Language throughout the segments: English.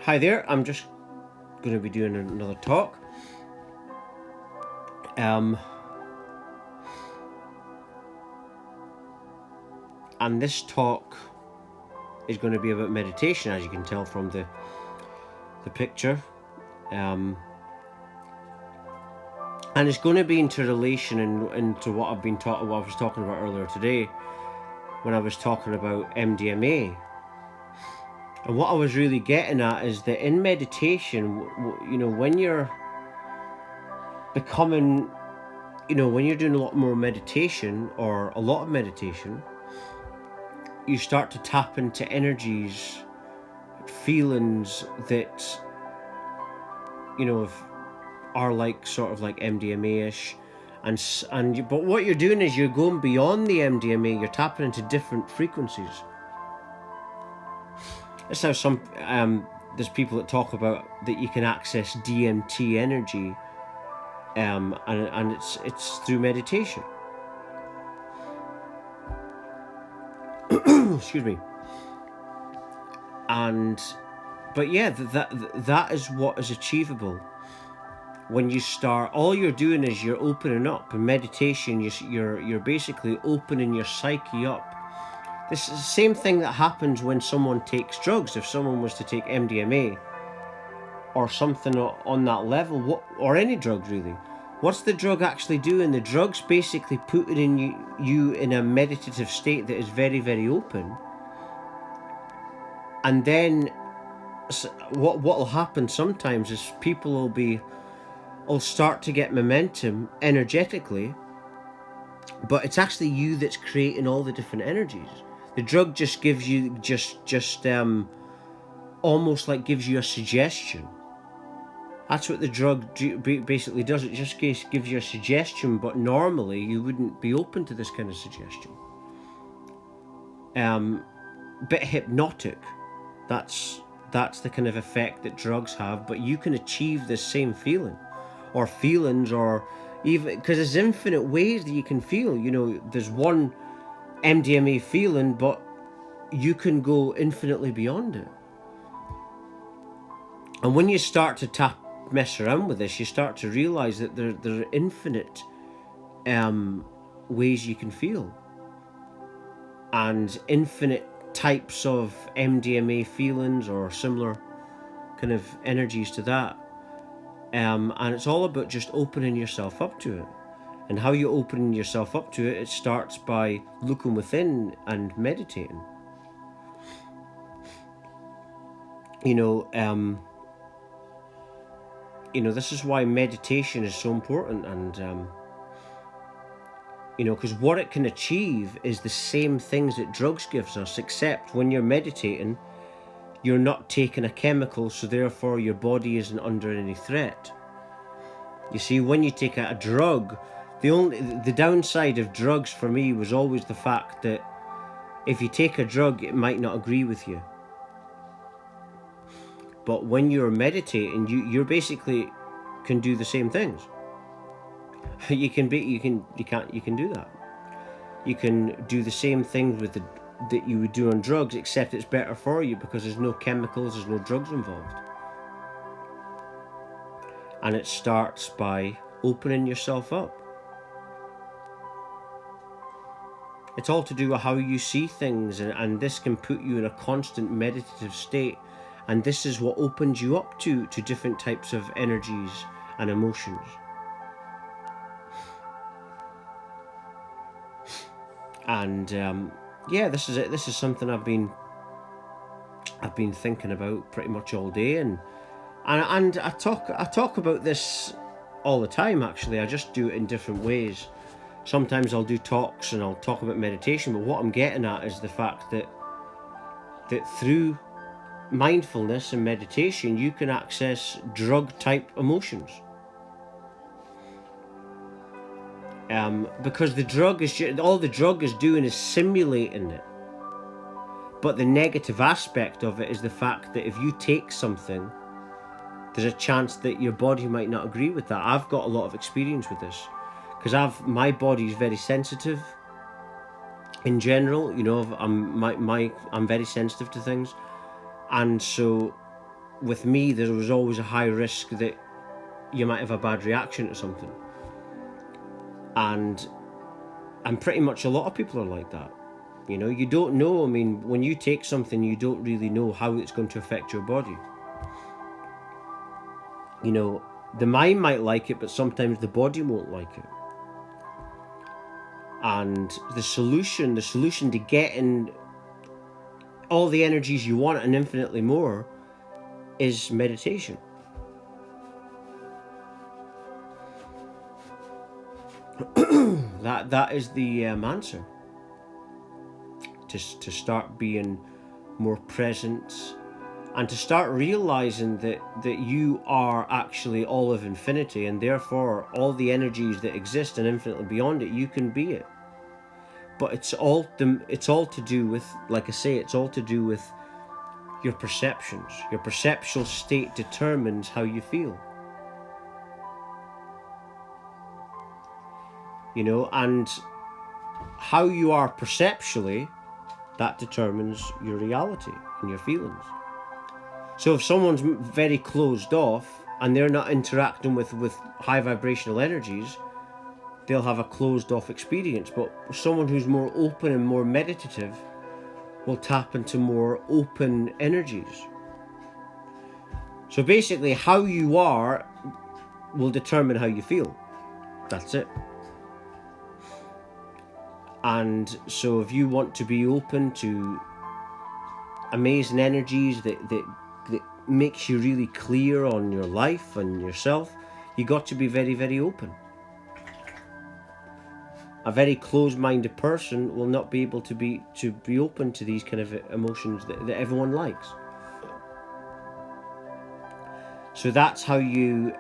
Hi there, I'm just going to be doing another talk. And this talk is going to be about meditation, as you can tell from the picture. And it's going to be into relation into what I've been what I was talking about earlier today when I was talking about Mdma. And what I was really getting at is that in meditation, when you're becoming, when you're doing a lot more meditation or a lot of meditation, you start to tap into energies, feelings that, are like sort of like MDMA-ish. But what you're doing is you're going beyond the MDMA, you're tapping into different frequencies. That's how some there's people that talk about that you can access DMT energy, and it's through meditation. Excuse me. But yeah, that is what is achievable when you start. All you're doing is you're opening up. In meditation, you're basically opening your psyche up. This is the same thing that happens when someone takes drugs. If someone was to take MDMA or something on that level, or any drug really, what's the drug actually doing? The drug's basically putting you in a meditative state that is very, very open. And then what will happen sometimes is people will start to get momentum energetically, but it's actually you that's creating all the different energies. The drug just gives you almost like gives you a suggestion. That's what the drug basically does. It just gives you a suggestion, but normally you wouldn't be open to this kind of suggestion. Bit hypnotic. That's the kind of effect that drugs have, but you can achieve this same feeling or feelings, or even because there's infinite ways that you can feel. There's one MDMA feeling, but you can go infinitely beyond it. And when you start to mess around with this, you start to realize that there are infinite ways you can feel, and infinite types of MDMA feelings or similar kind of energies to that. And it's all about just opening yourself up to it. And how you open yourself up to it, it starts by looking within and meditating. This is why meditation is so important, and because what it can achieve is the same things that drugs gives us, except when you're meditating, you're not taking a chemical, so therefore your body isn't under any threat. You see, when you take a drug, the downside of drugs for me was always the fact that if you take a drug, it might not agree with you. But when you're meditating, you basically can do the same things. You can do that. You can do the same things that you would do on drugs, except it's better for you because there's no chemicals, there's no drugs involved. And it starts by opening yourself up. It's all to do with how you see things, and this can put you in a constant meditative state, and this is what opens you up to different types of energies and emotions. And this is it. This is something I've been thinking about pretty much all day, and I talk about this all the time. Actually, I just do it in different ways. Sometimes I'll do talks and I'll talk about meditation, but what I'm getting at is the fact that through mindfulness and meditation, you can access drug-type emotions. Because the drug all the drug is doing is simulating it. But the negative aspect of it is the fact that if you take something, there's a chance that your body might not agree with that. I've got a lot of experience with this because my body is very sensitive. In general, I'm very sensitive to things, and so with me, there was always a high risk that you might have a bad reaction to something. And pretty much a lot of people are like that. You know, you don't know. I mean, when you take something, you don't really know how it's going to affect your body. You know, the mind might like it, but sometimes the body won't like it. And the solution to getting all the energies you want and infinitely more is meditation. That is the answer. To start being more present, and to start realizing that you are actually all of infinity, and therefore all the energies that exist and infinitely beyond it, you can be it. But it's all to do with, like I say, it's all to do with your perceptions. Your perceptual state determines how you feel. You know, and how you are perceptually, that determines your reality and your feelings. So if someone's very closed off and they're not interacting with high vibrational energies, they'll have a closed off experience. But someone who's more open and more meditative will tap into more open energies. So basically, how you are will determine how you feel. That's it. And so if you want to be open to amazing energies that makes you really clear on your life and yourself, you got to be very, very open. A very closed-minded person will not be able to be open to these kind of emotions that everyone likes. So that's how you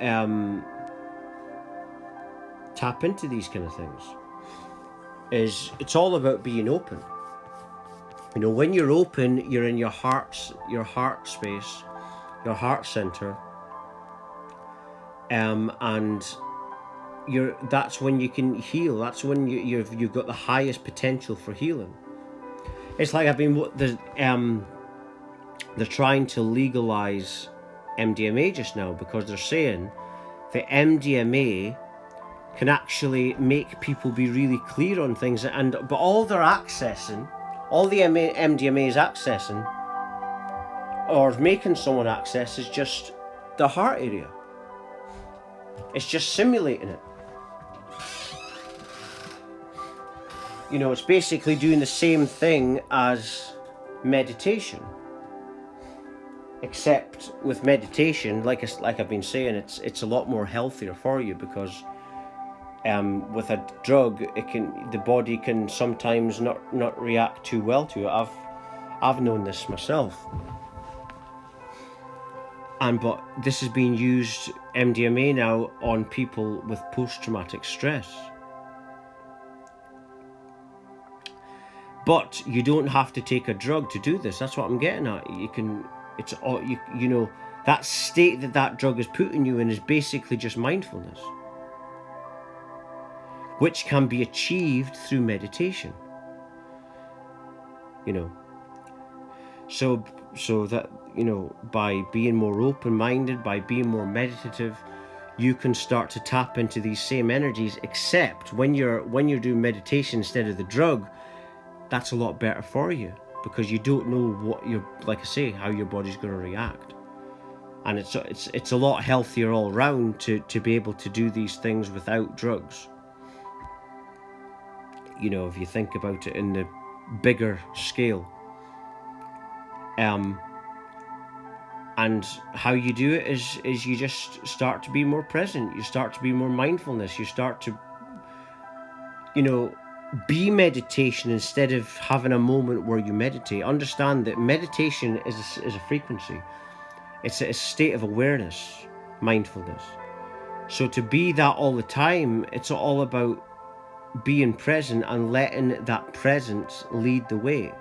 tap into these kind of things. It's all about being open. You know, when you're open, you're in your heart space, your heart center, and that's when you can heal. That's when you've got the highest potential for healing. It's like they're trying to legalize MDMA just now, because they're saying that MDMA can actually make people be really clear on things, but all they're accessing, all the MDMA is accessing or making someone access is just the heart area. It's just simulating it. You know, it's basically doing the same thing as meditation, except with meditation, like I've been saying, it's a lot more healthier for you, because with a drug, the body can sometimes not react too well to it. I've known this myself. But this is being used, MDMA now, on people with post-traumatic stress. But you don't have to take a drug to do this. That's what I'm getting at. It's all you know. That state that drug is putting you in is basically just mindfulness, which can be achieved through meditation. You know, so that, you know, by being more open-minded, by being more meditative, you can start to tap into these same energies. Except when you're doing meditation instead of the drug, that's a lot better for you, because you don't know what how your body's going to react. And it's a lot healthier all round to be able to do these things without drugs. You know, if you think about it in the bigger scale. And how you do it is you just start to be more present. You start to be more mindfulness. You start to, you know, be meditation instead of having a moment where you meditate. Understand that meditation is a frequency. It's a state of awareness, mindfulness. So to be that all the time, it's all about being present and letting that presence lead the way.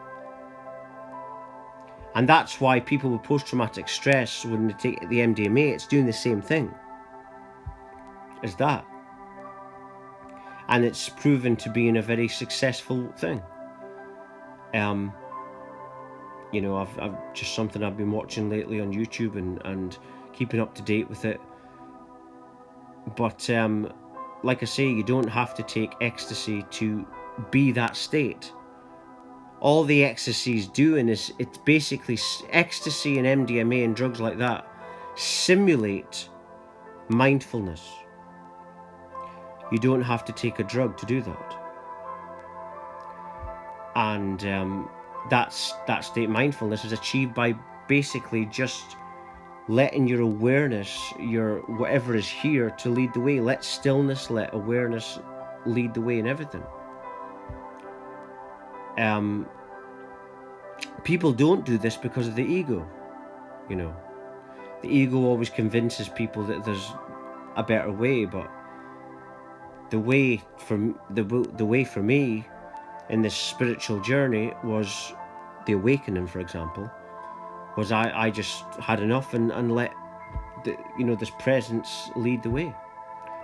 And that's why people with post-traumatic stress, when they take the MDMA, it's doing the same thing as that. And it's proven to be a very successful thing. You know, I've just something I've been watching lately on YouTube and keeping up to date with it. But like I say, you don't have to take ecstasy to be that state. All the ecstasy's doing is, it's basically, ecstasy and MDMA and drugs like that simulate mindfulness. You don't have to take a drug to do that. And that state mindfulness is achieved by basically just letting your awareness, your whatever is here, to lead the way. Let stillness, let awareness lead the way in everything. People don't do this because of the ego. You know, the ego always convinces people that there's a better way, but the way for me in this spiritual journey was the awakening, for example, was I just had enough and let this presence lead the way.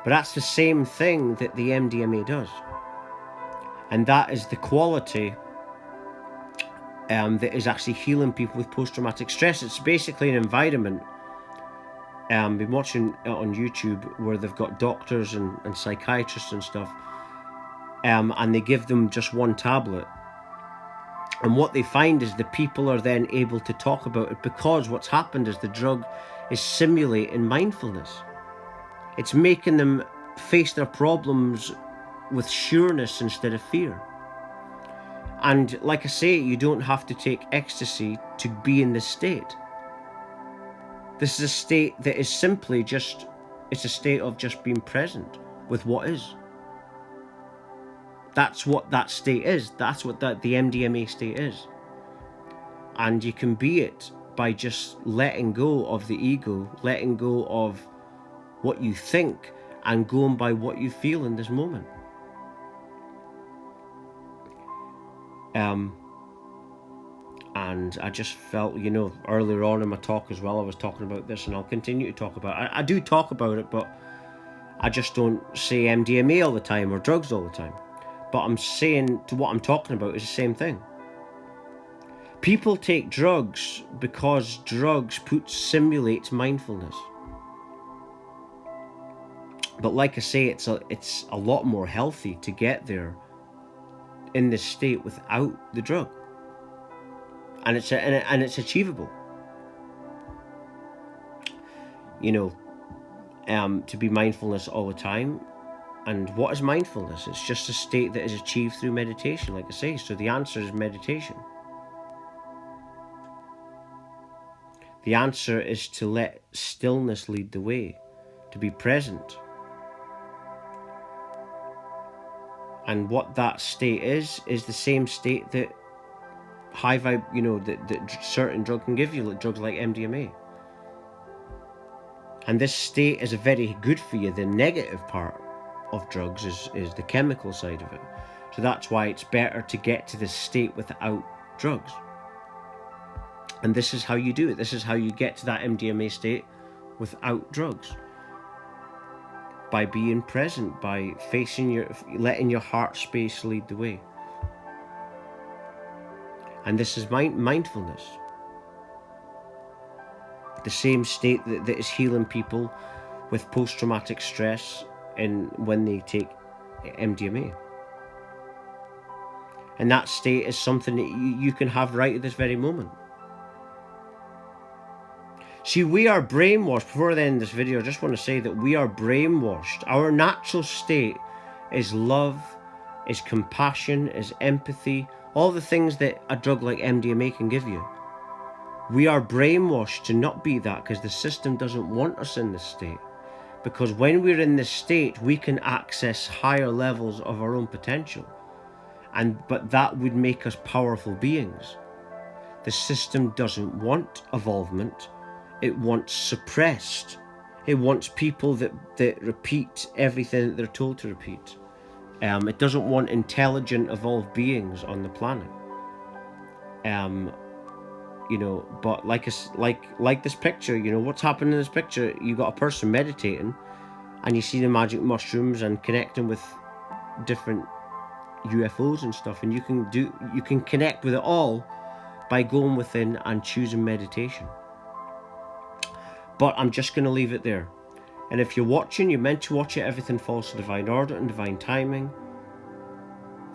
But that's the same thing that the MDMA does, and that is the quality that is actually healing people with post-traumatic stress. It's basically an environment. Been watching it on YouTube where they've got doctors and psychiatrists and stuff, and they give them just one tablet. And what they find is the people are then able to talk about it, because what's happened is the drug is simulating mindfulness. It's making them face their problems with sureness instead of fear. And like I say, you don't have to take ecstasy to be in this state. This is a state that is simply just, it's a state of just being present with what is. That's what that state is. That's what the MDMA state is. And you can be it by just letting go of the ego, letting go of what you think, and going by what you feel in this moment. And I just felt, earlier on in my talk as well, I was talking about this, and I'll continue to talk about it. I do talk about it, but I just don't say MDMA all the time or drugs all the time. But I'm saying to what I'm talking about is the same thing. People take drugs because drugs simulates mindfulness. But like I say, it's a lot more healthy to get there in this state without the drug, and it's achievable. To be mindfulness all the time. And what is mindfulness? It's just a state that is achieved through meditation, like I say. So the answer is meditation. The answer is to let stillness lead the way, to be present. And what that state is the same state that high vibe, that certain drug can give you, like drugs like MDMA. And this state is very good for you. The negative part of drugs is the chemical side of it. So that's why it's better to get to this state without drugs. And this is how you do it. This is how you get to that MDMA state without drugs. By being present, by letting your heart space lead the way. And this is mindfulness. The same state that is healing people with post-traumatic stress when they take MDMA. And that state is something that you can have right at this very moment. See, we are brainwashed. Before I end this video, I just want to say that we are brainwashed. Our natural state is love, is compassion, is empathy, all the things that a drug like MDMA can give you. We are brainwashed to not be that because the system doesn't want us in this state. Because when we're in this state, we can access higher levels of our own potential. But that would make us powerful beings. The system doesn't want evolvement. It wants suppressed. It wants people that repeat everything that they're told to repeat. It doesn't want intelligent, evolved beings on the planet. But like this picture, what's happening in this picture? You got a person meditating, and you see the magic mushrooms and connecting with different UFOs and stuff, and you can connect with it all by going within and choosing meditation. But I'm just going to leave it there. And if you're watching, you're meant to watch it. Everything falls to divine order and divine timing.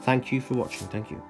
Thank you for watching. Thank you.